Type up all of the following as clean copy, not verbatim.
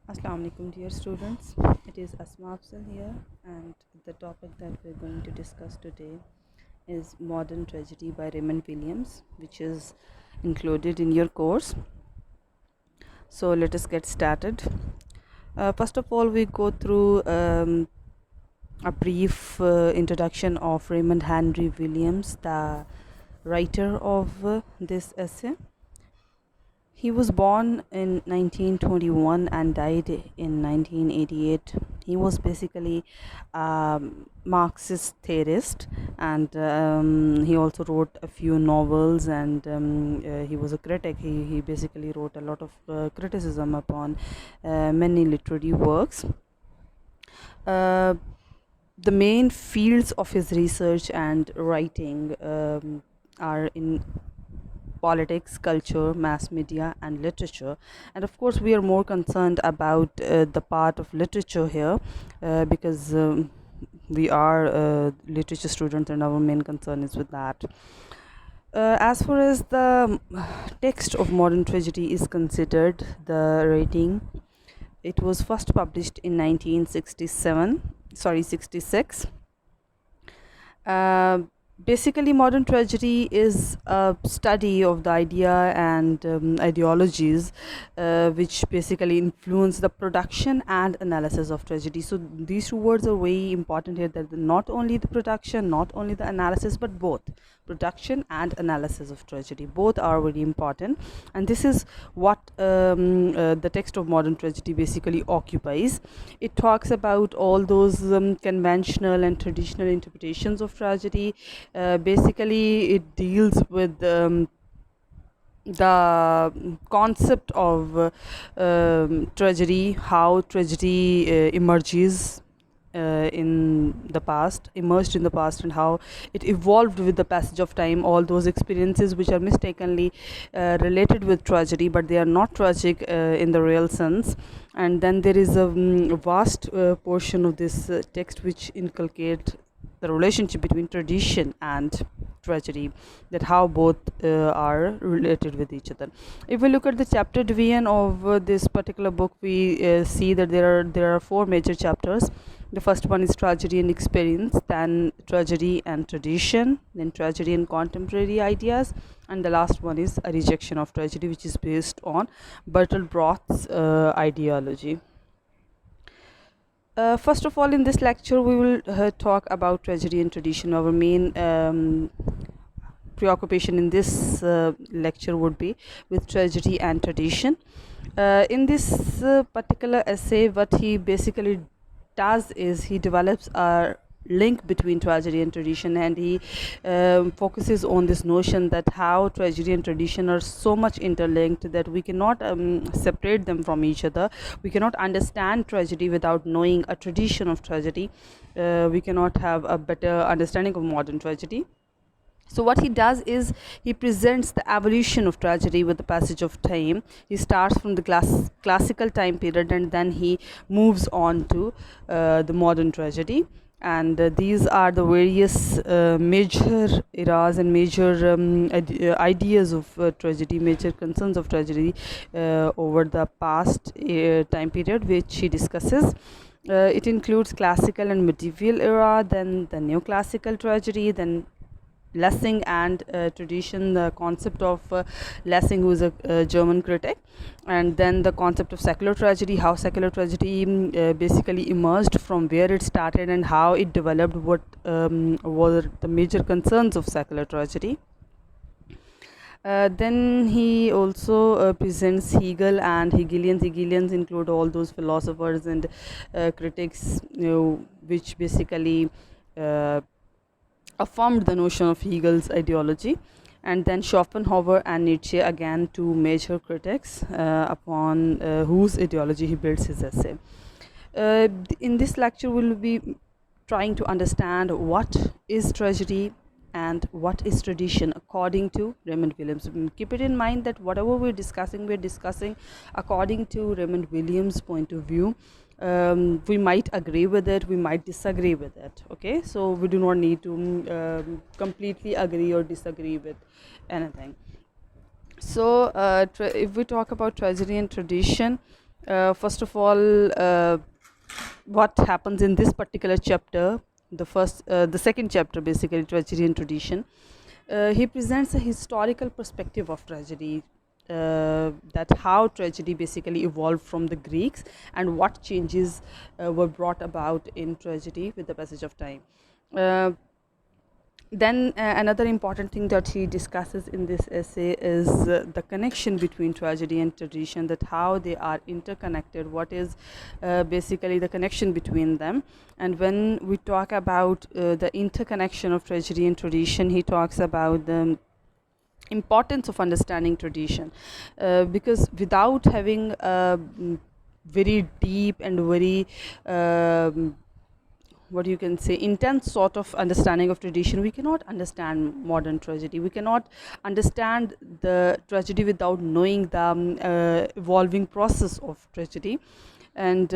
Assalamu alaikum, dear students. It is Asma Afzal here, and the topic that we're going to discuss today is Modern Tragedy by Raymond Williams, which is included in your course. So let us get started. First of all, we go through a brief introduction of Raymond Henry Williams, the writer of this essay. He was born in 1921 and died in 1988. He was basically a Marxist theorist, and he also wrote a few novels, and he was a critic. He basically wrote a lot of criticism upon many literary works. Uh, the main fields of his research and writing are in politics, culture, mass media, and literature. And of course, we are more concerned about the part of literature here because we are literature students, and our main concern is with that. As far as the text of modern tragedy is considered, the rating, it was first published in 66. Uh, Basically, modern tragedy is a study of the idea and ideologies which basically influence the production and analysis of tragedy. So these two words are very important here, that not only the production, not only the analysis, but both production and analysis of tragedy, both are very important. And this is what the text of modern tragedy basically occupies. It talks about all those conventional and traditional interpretations of tragedy. Basically, it deals with the concept of tragedy, how tragedy emerged in the past, and how it evolved with the passage of time. All those experiences which are mistakenly related with tragedy, but they are not tragic in the real sense. And then there is a vast portion of this text which inculcate the relationship between tradition and tragedy, that how both are related with each other. If we look at the chapter division of this particular book, we see that there are four major chapters. The first one is tragedy and experience, then tragedy and tradition, then tragedy and contemporary ideas, and the last one is a rejection of tragedy, which is based on Bertolt Brecht's ideology. First of all, in this lecture, we will talk about tragedy and tradition. Our main preoccupation in this lecture would be with tragedy and tradition. In this particular essay, what he basically does is he develops a link between tragedy and tradition, and he focuses on this notion that how tragedy and tradition are so much interlinked that we cannot separate them from each other. We cannot understand tragedy without knowing a tradition of tragedy. We cannot have a better understanding of modern tragedy. So what he does is he presents the evolution of tragedy with the passage of time. He starts from the classical time period, and then he moves on to the modern tragedy. And these are the various major eras and major ideas of tragedy, major concerns of tragedy over the past time period, which he discusses. It includes classical and medieval era, then the neoclassical tragedy, then Lessing and tradition, the concept of Lessing, who is a German critic, and then the concept of secular tragedy, how secular tragedy basically emerged, from where it started, and how it developed, what were the major concerns of secular tragedy. Then he also presents Hegel and Hegelians. Hegelians include all those philosophers and critics, which basically affirmed the notion of Hegel's ideology. And then Schopenhauer and Nietzsche, again two major critics upon whose ideology he builds his essay. In this lecture, we'll be trying to understand what is tragedy and what is tradition according to Raymond Williams. Keep it in mind that whatever we're discussing according to Raymond Williams' point of view. We might agree with it, we might disagree with it. Okay, so we do not need to completely agree or disagree with anything. So if we talk about tragedy and tradition, First of all, what happens in this particular chapter, the second chapter, basically tragedy and tradition. He presents a historical perspective of tragedy, that how tragedy basically evolved from the Greeks and what changes were brought about in tragedy with the passage of time. Uh, then another important thing that he discusses in this essay is the connection between tragedy and tradition, that how they are interconnected, what is basically the connection between them. And when we talk about the interconnection of tragedy and tradition, he talks about the importance of understanding tradition, because without having a very deep and very what you can say intense sort of understanding of tradition, we cannot understand modern tragedy. We cannot understand the tragedy without knowing the evolving process of tragedy. And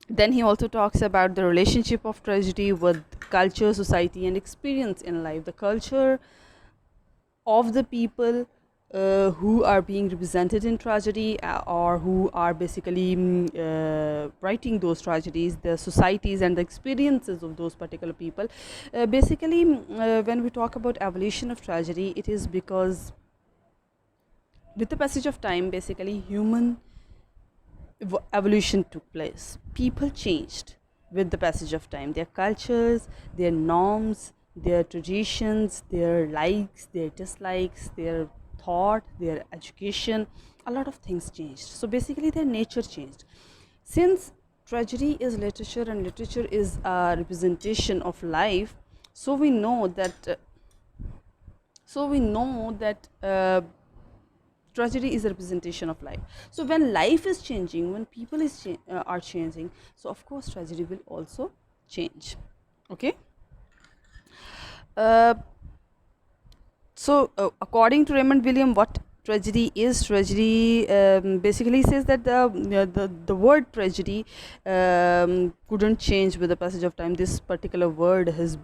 then he also talks about the relationship of tragedy with culture, society, and experience in life. The culture of the people who are being represented in tragedy, or who are basically writing those tragedies, the societies and the experiences of those particular people. Basically, when we talk about evolution of tragedy, it is because with the passage of time, basically human evolution took place. People changed with the passage of time. Their cultures, their norms, their traditions, their likes, their dislikes, their thought, their education, a lot of things changed. So basically, their nature changed. Since tragedy is literature and literature is a representation of life, so we know that. Tragedy is a representation of life. So when life is changing, when people are changing, so of course tragedy will also change. Okay. Uh, according to Raymond William, what tragedy is? Tragedy basically says that the word tragedy couldn't change with the passage of time. This particular word is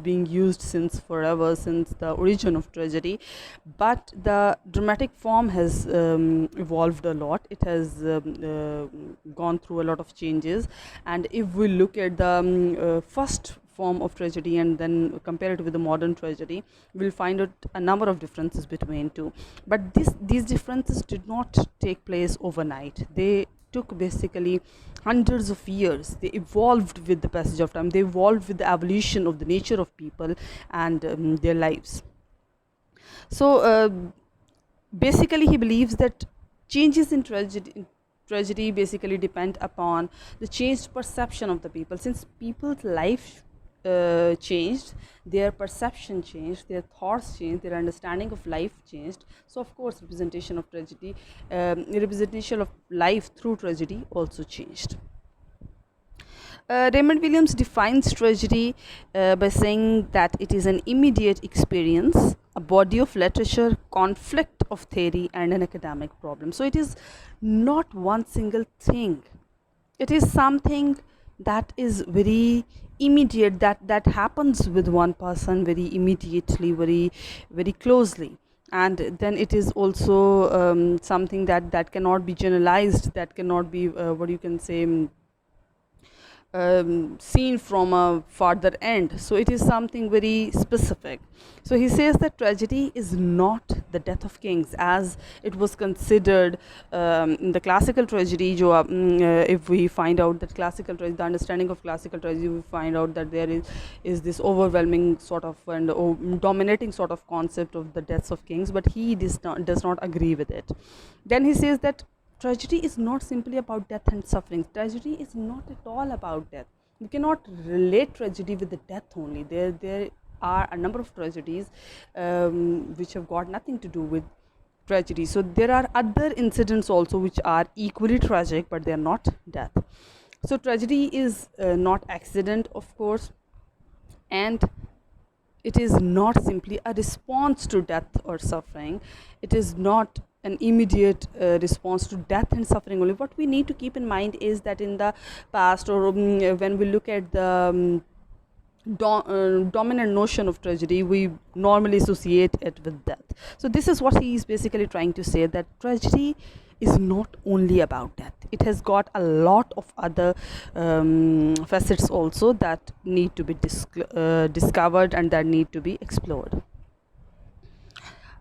being used since forever, since the origin of tragedy, but the dramatic form has evolved a lot. It has gone through a lot of changes, and if we look at the first form of tragedy and then compare it with the modern tragedy, we'll find out a number of differences between two. But these differences did not take place overnight. They took basically hundreds of years. They evolved with the passage of time. They evolved with the evolution of the nature of people and their lives. So basically, he believes that changes in tragedy basically depend upon the changed perception of the people. Since people's life changed, their perception changed, their thoughts changed, their understanding of life changed. So of course, representation of tragedy, representation of life through tragedy also changed. Raymond Williams defines tragedy by saying that it is an immediate experience, a body of literature, conflict of theory, and an academic problem. So it is not one single thing. It is something that is very immediate, that happens with one person very immediately, very very closely. And then it is also something that cannot be generalized, that cannot be what you can say seen from a farther end. So it is something very specific. So he says that tragedy is not the death of kings as it was considered in the classical tragedy. If we find out that classical tragedy, the understanding of classical tragedy, we find out that there is this overwhelming sort of and dominating sort of concept of the deaths of kings, but he does not agree with it. Then he says that tragedy is not simply about death and suffering. Tragedy is not at all about death. We cannot relate tragedy with the death only. There are a number of tragedies which have got nothing to do with tragedy. So there are other incidents also which are equally tragic, but they are not death. So tragedy is not accident, of course, and it is not simply a response to death or suffering. It is not an immediate response to death and suffering only. What we need to keep in mind is that in the past, or when we look at the dominant notion of tragedy, we normally associate it with death. So this is what he is basically trying to say, that tragedy is not only about death. It has got a lot of other facets also that need to be discovered and that need to be explored.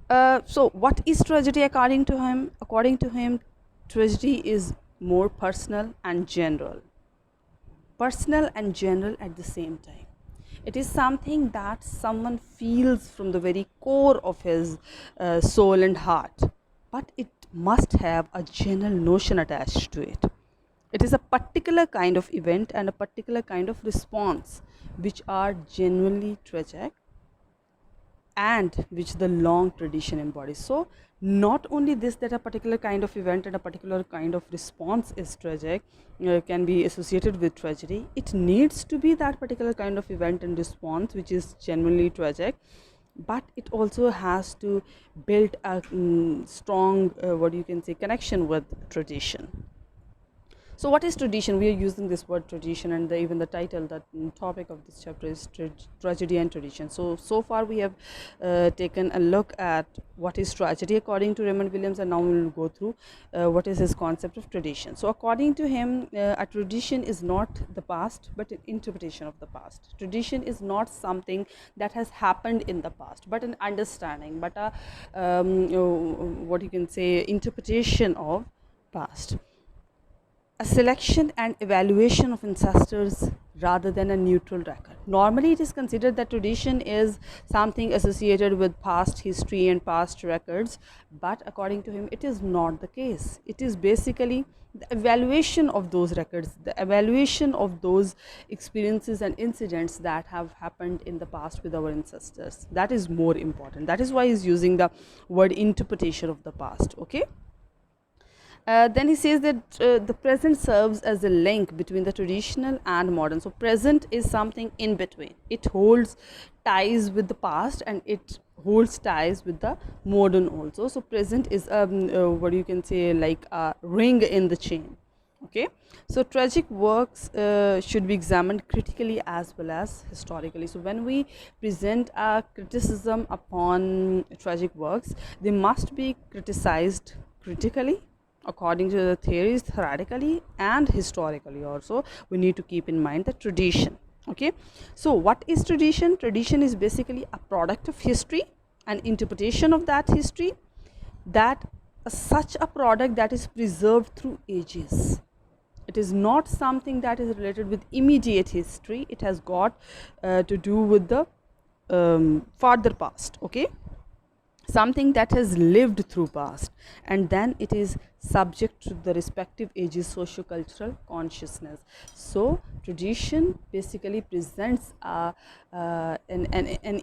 So what is tragedy according to him? According to him, tragedy is more personal and general. Personal and general at the same time. It is something that someone feels from the very core of his soul and heart, but it must have a general notion attached to it. It is a particular kind of event and a particular kind of response which are genuinely tragic and which the long tradition embodies. So not only this, that a particular kind of event and a particular kind of response is tragic, can be associated with tragedy. It needs to be that particular kind of event and response which is genuinely tragic, but it also has to build a strong what you can say connection with tradition. So what is tradition? We are using this word tradition, and even the title, that topic of this chapter is tragedy and tradition. So far we have taken a look at what is tragedy according to Raymond Williams, and now we will go through what is his concept of tradition. So according to him, a tradition is not the past but an interpretation of the past. Tradition is not something that has happened in the past but an understanding, but a what you can say interpretation of past. A selection and evaluation of ancestors rather than a neutral record. Normally it is considered that tradition is something associated with past history and past records, but according to him it is not the case. It is basically the evaluation of those records, the evaluation of those experiences and incidents that have happened in the past with our ancestors. That is more important. That is why he's using the word interpretation of the past. Okay. Then he says that the present serves as a link between the traditional and modern. So present is something in between. It holds ties with the past and it holds ties with the modern also. So present is what you can say like a ring in the chain. Okay, so tragic works should be examined critically as well as historically. So when we present a criticism upon tragic works, they must be criticized critically according to the theories, theoretically and historically also. We need to keep in mind the tradition. Okay, so what is tradition? Tradition is basically a product of history, an interpretation of that history, that such a product that is preserved through ages. It is not something that is related with immediate history. It has got to do with the farther past. Okay, something that has lived through past, and then it is subject to the respective ages socio-cultural consciousness. So tradition basically presents an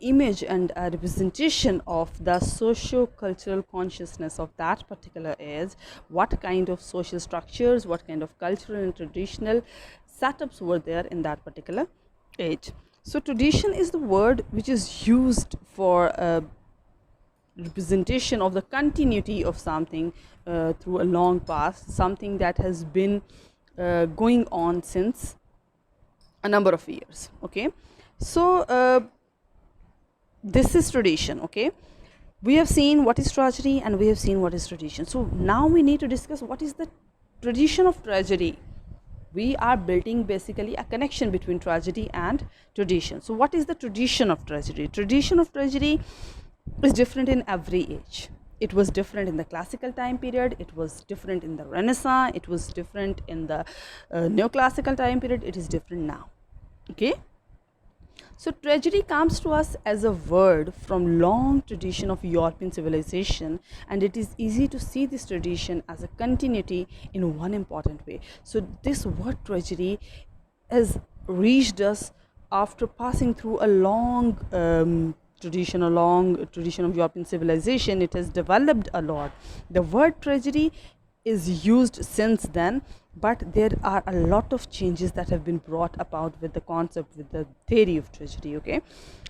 image and a representation of the socio-cultural consciousness of that particular age, what kind of social structures, what kind of cultural and traditional setups were there in that particular age. So tradition is the word which is used for representation of the continuity of something through a long past, something that has been going on since a number of years. Okay, so this is tradition. Okay, we have seen what is tragedy and we have seen what is tradition. So now we need to discuss what is the tradition of tragedy. We are building basically a connection between tragedy and tradition. So what is the tradition of tragedy? Tradition of tragedy is different in every age. It was different in the classical time period, it was different in the Renaissance, it was different in the neoclassical time period, it is different now. Okay, so tragedy comes to us as a word from long tradition of European civilization, and it is easy to see this tradition as a continuity in one important way. So this word tragedy has reached us after passing through a long tradition of European civilization. It has developed a lot. The word tragedy is used since then, but there are a lot of changes that have been brought about with the concept, with the theory of tragedy. Okay,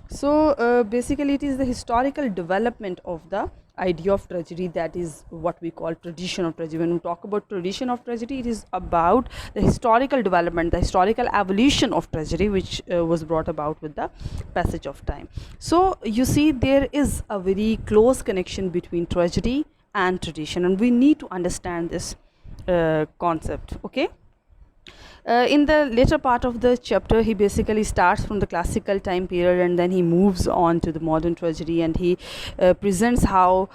so basically it is the historical development of the idea of tragedy, that is what we call tradition of tragedy. When we talk about tradition of tragedy, it is about the historical development, the historical evolution of tragedy, which was brought about with the passage of time. So you see, there is a very close connection between tragedy and tradition, and we need to understand this concept. Okay. In the later part of the chapter, he basically starts from the classical time period and then he moves on to the modern tragedy, and he presents how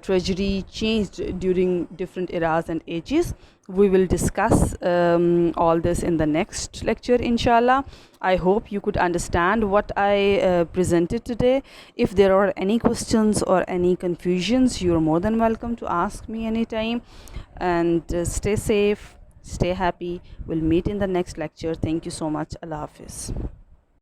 tragedy changed during different eras and ages. We will discuss all this in the next lecture, inshallah. I hope you could understand what I presented today. If there are any questions or any confusions, you are more than welcome to ask me anytime. And stay safe, stay happy. We'll meet in the next lecture. Thank you so much. Allah Hafiz.